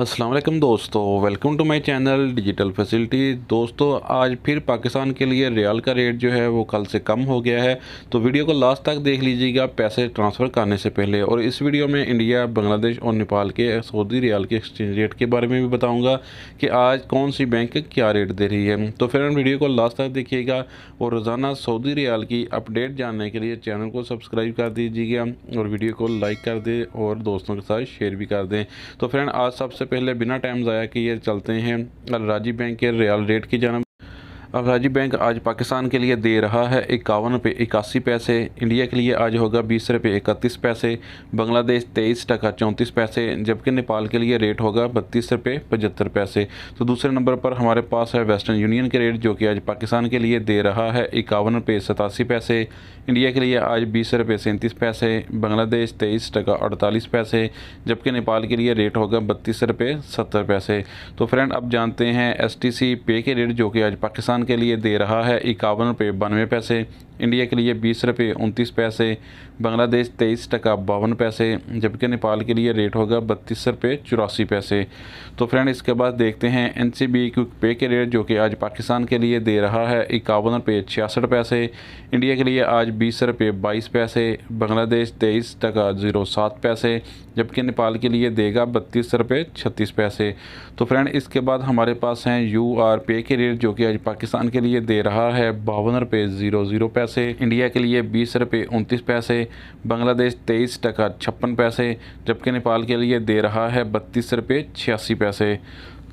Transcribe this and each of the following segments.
अस्सलाम वालेकुम दोस्तों, welcome to my channel digital facility. दोस्तों आज फिर पाकिस्तान के लिए रियाल का रेट जो है वो कल से कम हो गया है, तो वीडियो को लास्ट तक देख लीजिएगा पैसे ट्रांसफ़र करने से पहले। और इस वीडियो में इंडिया, बांग्लादेश और नेपाल के सऊदी रियाल के एक्सचेंज रेट के बारे में भी बताऊँगा कि आज कौन सी बैंक क्या रेट दे रही है। तो फिर वीडियो को लास्ट तक देखिएगा और रोज़ाना सऊदी रियाल की अपडेट जानने के लिए चैनल को सब्सक्राइब कर दीजिएगा और वीडियो को लाइक कर दें और दोस्तों के साथ शेयर भी कर दें। तो फ्रेंड आज सबसे पहले बिना टाइम ज़ाया किए चलते हैं अल राजी बैंक के रियाल रेट की जानब। अल राजी बैंक आज पाकिस्तान के लिए दे रहा है 51 रुपये 81 पैसे, इंडिया के लिए आज होगा 20 रुपये 31 पैसे, बांग्लादेश 23 टका 34 पैसे, जबकि नेपाल के लिए रेट होगा 32 रुपये 75 पैसे। तो दूसरे नंबर पर हमारे पास है वेस्टर्न यूनियन के रेट, जो कि आज पाकिस्तान के लिए दे रहा है 51 रुपये 87 पैसे, इंडिया के लिए आज 20 रुपये 37 पैसे, बांग्लादेश 23 टका 48 पैसे, जबकि नेपाल के लिए रेट होगा 32 रुपये 70 पैसे। तो फ्रेंड अब जानते हैं STC पे के रेट, जो कि आज पाकिस्तान के लिए दे रहा है 51 रुपये 92 पैसे, इंडिया के लिए 20 रुपये 29 पैसे, बांग्लादेश 23 टका 52 पैसे, जबकि नेपाल के लिए रेट होगा 32 रुपये 84 पैसे। तो फ्रेंड इसके बाद देखते हैं NCB क्विक पे के रेट, जो कि आज पाकिस्तान के लिए दे रहा है 51 रुपये 66 पैसे, इंडिया के लिए आज 20 रुपये 22 पैसे, बांग्लादेश 23 टका 07 पैसे, जबकि नेपाल के लिए देगा 32 रुपये 36 पैसे। तो फ्रेंड इसके बाद हमारे पास हैं UR पे के रेट, जो कि आज पाकिस्तान के लिए दे रहा है 52 रुपये 00 पैसे, इंडिया के लिए 20 रुपये 29 पैसे, बांग्लादेश 23 टका 56 पैसे, जबकि नेपाल के लिए दे रहा है 32 रुपये 86 पैसे।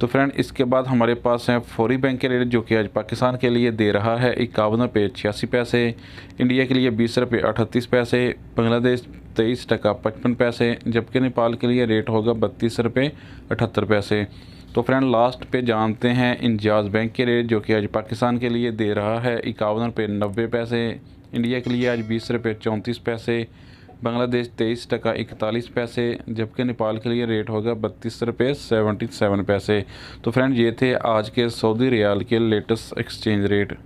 तो फ्रेंड इसके बाद हमारे पास हैं फौरी बैंक के रेट, जो कि आज पाकिस्तान के लिए दे रहा है 51 रुपये 86 पैसे, इंडिया के लिए 20 रुपये 38 पैसे, बांग्लादेश 23 टका 55 पैसे, जबकि नेपाल के लिए रेट होगा 32 रुपये 78 पैसे। तो फ्रेंड लास्ट पे जानते हैं इंजाज़ बैंक के रेट, जो कि आज पाकिस्तान के लिए दे रहा है 51 रुपये 90 पैसे, इंडिया के लिए आज 20 रुपये 34 पैसे, बांग्लादेश 23 टका 41 पैसे, जबकि नेपाल के लिए रेट होगा 32 रुपये 77 पैसे। तो फ्रेंड ये थे आज के सऊदी रियाल के लेटेस्ट एक्सचेंज रेट।